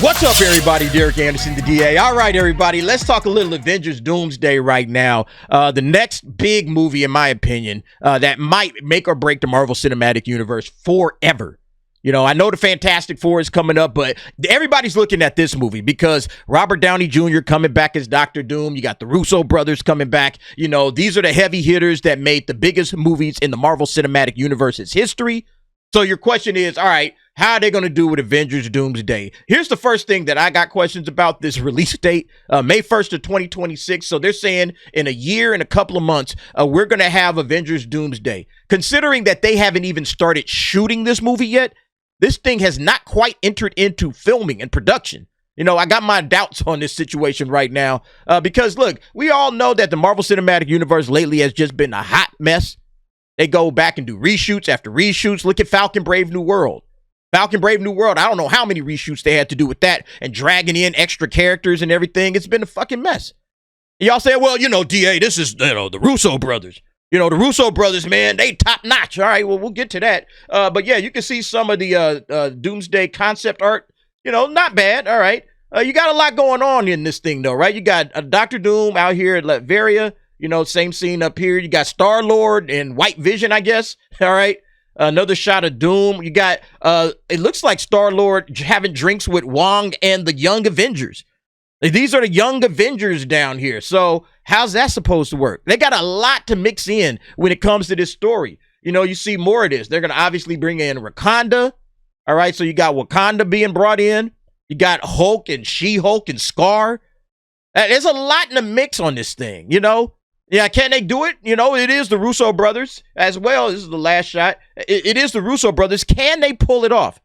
What's up, everybody? Derek Anderson, the DA. All right, everybody, let's talk a little Avengers Doomsday right now. The next big movie, in my opinion, that might make or break the Marvel Cinematic Universe forever. You know, I know the Fantastic Four is coming up, but everybody's looking at this movie because Robert Downey Jr. coming back as Dr. Doom. You got the Russo Brothers coming back. You know, these are the heavy hitters that made the biggest movies in the Marvel Cinematic Universe's history. So your question is, all right, how are they going to do with Avengers Doomsday? Here's the first thing that I got questions about: this release date, May 1st of 2026. So they're saying in a year and a couple of months, we're going to have Avengers Doomsday. Considering that they haven't even started shooting this movie yet, this thing has not quite entered into filming and production. You know, I got my doubts on this situation right now because, look, we all know that the Marvel Cinematic Universe lately has just been a hot mess. They go back and do reshoots after reshoots. Look at Falcon Brave New World. Falcon Brave New World, I don't know how many reshoots they had to do with that and dragging in extra characters and everything. It's been a fucking mess. Y'all say, well, you know, DA, this is, you know, the Russo Brothers. You know, the Russo Brothers, man, they top notch. All right, well, we'll get to that. But yeah, you can see some of the Doomsday concept art. You know, not bad. All right. You got a lot going on in this thing, though, right? You got Dr. Doom out here at Latveria. You know, same scene up here. You got Star-Lord and White Vision, I guess. All right. Another shot of Doom. You got, it looks like Star-Lord having drinks with Wong and the Young Avengers. These are the Young Avengers down here. So how's that supposed to work? They got a lot to mix in when it comes to this story. You know, you see more of this. They're going to obviously bring in Wakanda. All right. So you got Wakanda being brought in. You got Hulk and She-Hulk and Scar. There's a lot in the mix on this thing, you know? Yeah, can they do it? You know, it is the Russo Brothers as well. This is the last shot. It is the Russo Brothers. Can they pull it off?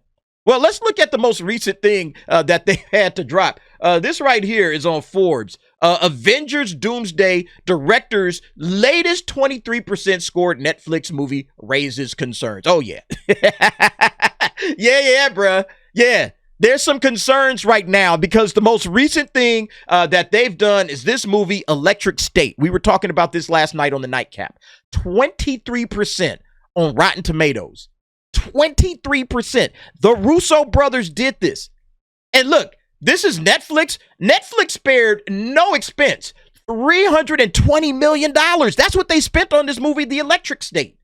Well, let's look at the most recent thing that they had to drop. This right here is on Forbes. Avengers Doomsday director's latest 23% scored Netflix movie raises concerns. Oh, yeah. yeah, bruh. Yeah. There's some concerns right now because the most recent thing that they've done is this movie, Electric State. We were talking about this last night on the Nightcap. 23% on Rotten Tomatoes. 23%. The Russo brothers did this. And look, this is Netflix. Netflix spared no expense. $320 million. That's what they spent on this movie, The Electric State.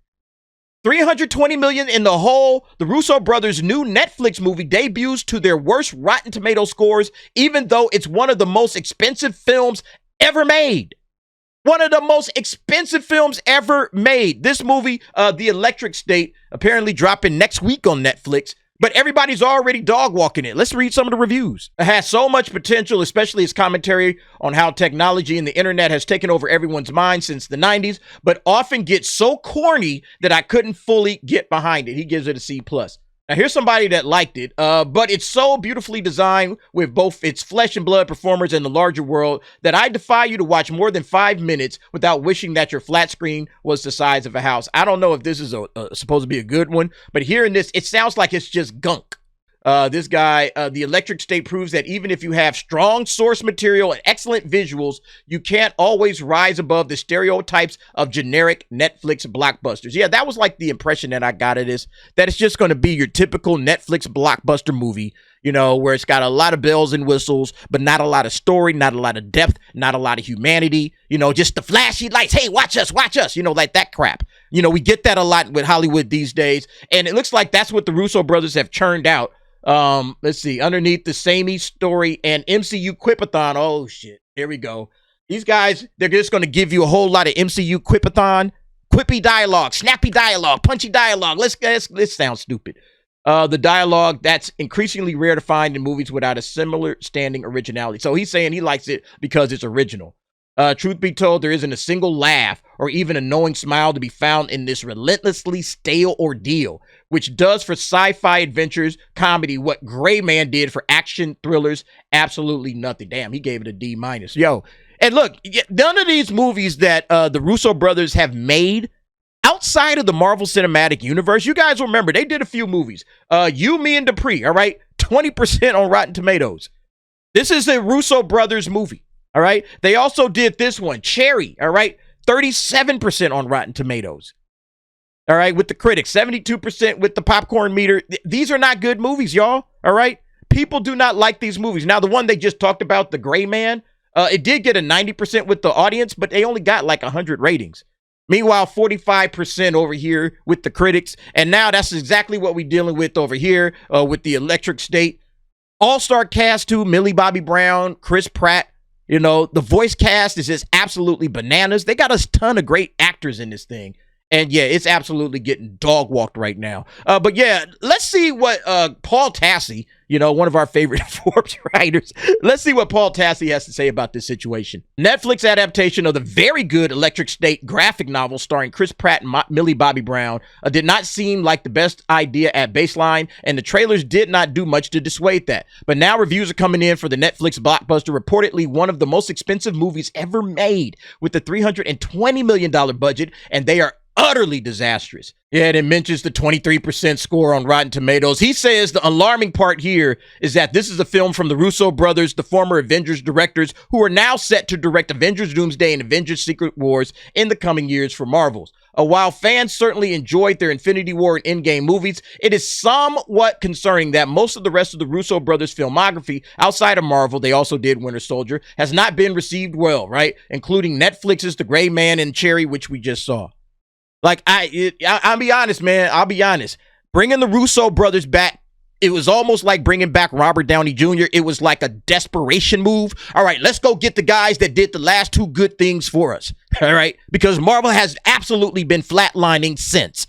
$320 million in the whole. The Russo brothers' new Netflix movie debuts to their worst Rotten Tomato scores, even though it's one of the most expensive films ever made. One of the most expensive films ever made. This movie, The Electric State, apparently dropping next week on Netflix, but everybody's already dog walking it. Let's read some of the reviews. It has so much potential, especially its commentary on how technology and the internet has taken over everyone's mind since the 90s, but often gets so corny that I couldn't fully get behind it. He gives it a C+. Now, here's somebody that liked it, but it's so beautifully designed with both its flesh and blood performers and the larger world that I defy you to watch more than 5 minutes without wishing that your flat screen was the size of a house. I don't know if this is supposed to be a good one, but hearing this, it sounds like it's just gunk. This guy, The Electric State proves that even if you have strong source material and excellent visuals, you can't always rise above the stereotypes of generic Netflix blockbusters. Yeah, that was like the impression that I got of this, that it's just going to be your typical Netflix blockbuster movie, you know, where it's got a lot of bells and whistles, but not a lot of story, not a lot of depth, not a lot of humanity, you know, just the flashy lights. Hey, watch us, you know, like that crap. You know, we get that a lot with Hollywood these days, and it looks like that's what the Russo brothers have churned out. Let's see, underneath the samey story and MCU quipathon. Oh shit, here we go. These guys, they're just going to give you a whole lot of MCU quipathon, quippy dialogue, snappy dialogue, punchy dialogue. Let's sound stupid. The dialogue that's increasingly rare to find in movies without a similar standing originality. So he's saying he likes it because it's original. Truth be told, there isn't a single laugh or even a knowing smile to be found in this relentlessly stale ordeal, which does for sci-fi adventures comedy what Gray Man did for action thrillers. Absolutely nothing. Damn, he gave it a D-. Yo, and look, none of these movies that the Russo brothers have made outside of the Marvel Cinematic Universe, you guys remember, they did a few movies. You, Me, and Dupree, all right? 20% on Rotten Tomatoes. This is a Russo brothers movie. All right. They also did this one, Cherry. All right. 37% on Rotten Tomatoes. All right. With the critics, 72% with the popcorn meter. These are not good movies, y'all. All right. people do not like these movies. Now, the one they just talked about, The Gray Man, it did get a 90% with the audience, but they only got like 100 ratings. Meanwhile, 45% over here with the critics. And now that's exactly what we're dealing with over here with the Electric State. All-star cast too, Millie Bobby Brown, Chris Pratt. You know, the voice cast is just absolutely bananas. They got a ton of great actors in this thing. And yeah, it's absolutely getting dog walked right now. But yeah, let's see what Paul Tassi, you know, one of our favorite Forbes writers, let's see what Paul Tassi has to say about this situation. Netflix adaptation of the very good Electric State graphic novel starring Chris Pratt and Millie Bobby Brown did not seem like the best idea at baseline, and the trailers did not do much to dissuade that. But now reviews are coming in for the Netflix blockbuster, reportedly one of the most expensive movies ever made, with the $320 million budget, and they are utterly disastrous. Yeah, and it mentions the 23% score on Rotten Tomatoes. He says the alarming part here is that this is a film from the Russo Brothers, the former Avengers directors, who are now set to direct Avengers Doomsday and Avengers Secret Wars in the coming years for Marvels. While fans certainly enjoyed their Infinity War and Endgame movies, it is somewhat concerning that most of the rest of the Russo Brothers filmography, outside of Marvel, they also did Winter Soldier, has not been received well, right? Including Netflix's The Gray Man and Cherry, which we just saw. Like, I'll be honest, man. I'll be honest. Bringing the Russo brothers back, it was almost like bringing back Robert Downey Jr. It was like a desperation move. All right, let's go get the guys that did the last two good things for us. All right, because Marvel has absolutely been flatlining since.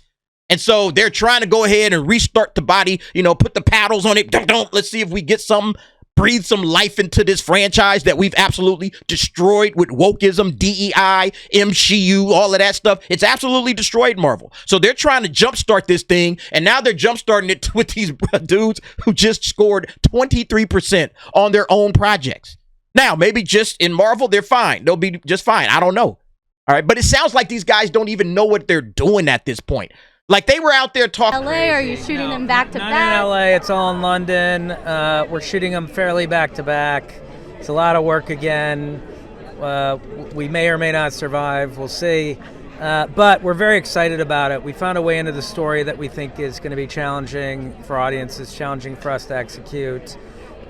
And so they're trying to go ahead and restart the body, you know, put the paddles on it. Let's see if we get something. Breathe some life into this franchise that we've absolutely destroyed with wokeism, DEI, MCU, all of that stuff. It's absolutely destroyed Marvel. So they're trying to jumpstart this thing, and now they're jumpstarting it with these dudes who just scored 23% on their own projects. Now, maybe just in Marvel, they're fine. They'll be just fine. I don't know. All right, but it sounds like these guys don't even know what they're doing at this point. Like, they were out there talking. LA, are you shooting them back to back? Not in LA, it's all in London. We're shooting them fairly back to back. It's a lot of work again. We may or may not survive, we'll see. But we're very excited about it. We found a way into the story that we think is going to be challenging for audiences, challenging for us to execute.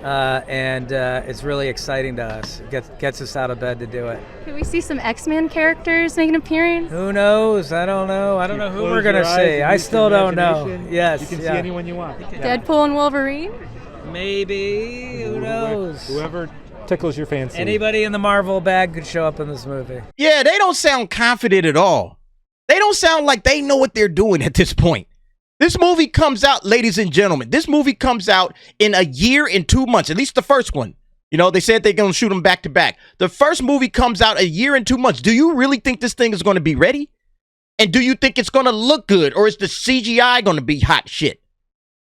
And it's really exciting to us. It gets us out of bed to do it. Can we see some X-Men characters make an appearance? Who knows? I don't know. I don't know who we're going to see. I still don't know. Yes. You can see anyone you want. Deadpool and Wolverine? Maybe. Who knows? Whoever tickles your fancy. Anybody in the Marvel bag could show up in this movie. Yeah, they don't sound confident at all. They don't sound like they know what they're doing at this point. This movie comes out, ladies and gentlemen, this movie comes out in a year and 2 months, at least the first one. You know, they said they're going to shoot them back to back. The first movie comes out a year and 2 months. Do you really think this thing is going to be ready? And do you think it's going to look good? Or is the CGI going to be hot shit?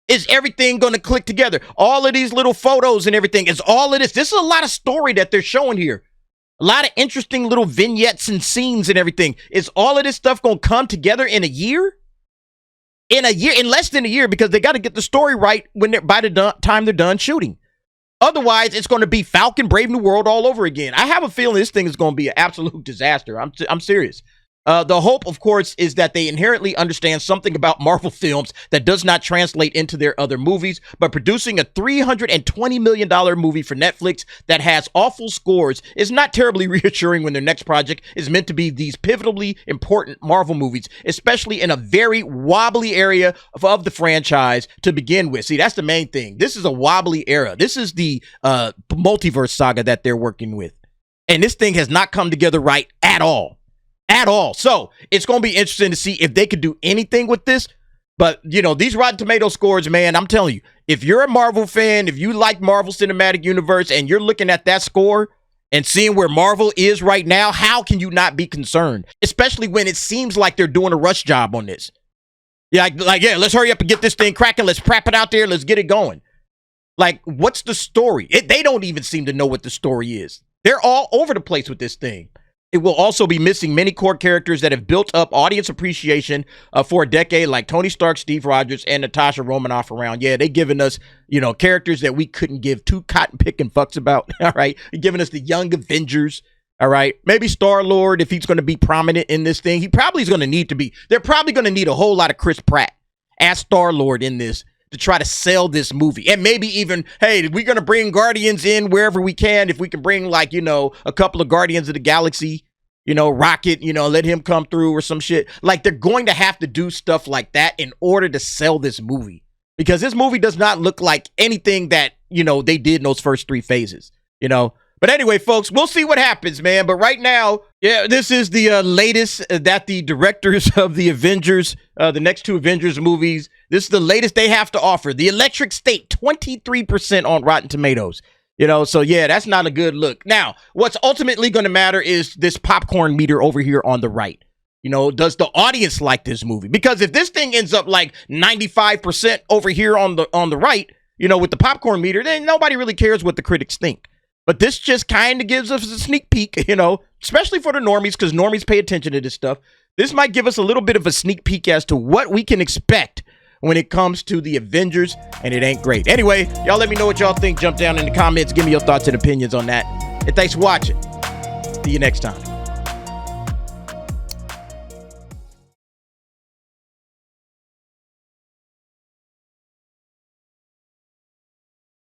Is everything going to click together? All of these little photos and everything, is all of this. This is a lot of story that they're showing here. A lot of interesting little vignettes and scenes and everything. Is all of this stuff going to come together in a year? In a year, in less than a year, because they got to get the story right when they're by the time they're done shooting. Otherwise, it's going to be Falcon Brave New World all over again. I have a feeling this thing is going to be an absolute disaster. I'm serious. The hope, of course, is that they inherently understand something about Marvel films that does not translate into their other movies, but producing a $320 million movie for Netflix that has awful scores is not terribly reassuring when their next project is meant to be these pivotally important Marvel movies, especially in a very wobbly area of the franchise to begin with. See, that's the main thing. This is a wobbly era. This is the multiverse saga that they're working with. And this thing has not come together right at all. At all. So it's going to be interesting to see if they could do anything with this. But, you know, these Rotten Tomato scores, man, I'm telling you, if you're a Marvel fan, if you like Marvel Cinematic Universe and you're looking at that score and seeing where Marvel is right now, how can you not be concerned? Especially when it seems like they're doing a rush job on this. Yeah, yeah, let's hurry up and get this thing cracking. Let's prep it out there. Let's get it going. Like, what's the story? They don't even seem to know what the story is. They're all over the place with this thing. It will also be missing many core characters that have built up audience appreciation for a decade, like Tony Stark, Steve Rogers, and Natasha Romanoff around. Yeah, they giving us, you know, characters that we couldn't give two cotton picking fucks about. All right. They're giving us the young Avengers. All right. Maybe Star-Lord, if he's going to be prominent in this thing, he probably is going to need to be. They're probably going to need a whole lot of Chris Pratt as Star-Lord in this to try to sell this movie. And maybe even, hey, we're going to bring Guardians in wherever we can. If we can bring, like, you know, a couple of Guardians of the Galaxy, you know, Rocket, you know, let him come through or some shit. Like, they're going to have to do stuff like that in order to sell this movie. Because this movie does not look like anything that, you know, they did in those first 3 phases, you know. But anyway, folks, we'll see what happens, man. But right now, yeah, this is the latest that the directors of the Avengers, the next 2 Avengers movies, this is the latest they have to offer. The Electric State, 23% on Rotten Tomatoes. You know, so yeah, that's not a good look. Now, what's ultimately going to matter is this popcorn meter over here on the right. You know, does the audience like this movie? Because if this thing ends up like 95% over here on the right, you know, with the popcorn meter, then nobody really cares what the critics think. But this just kind of gives us a sneak peek, you know, especially for the normies, because normies pay attention to this stuff. This might give us a little bit of a sneak peek as to what we can expect when it comes to the Avengers, and it ain't great. Anyway, y'all let me know what y'all think. Jump down in the comments. Give me your thoughts and opinions on that. And thanks for watching. See you next time.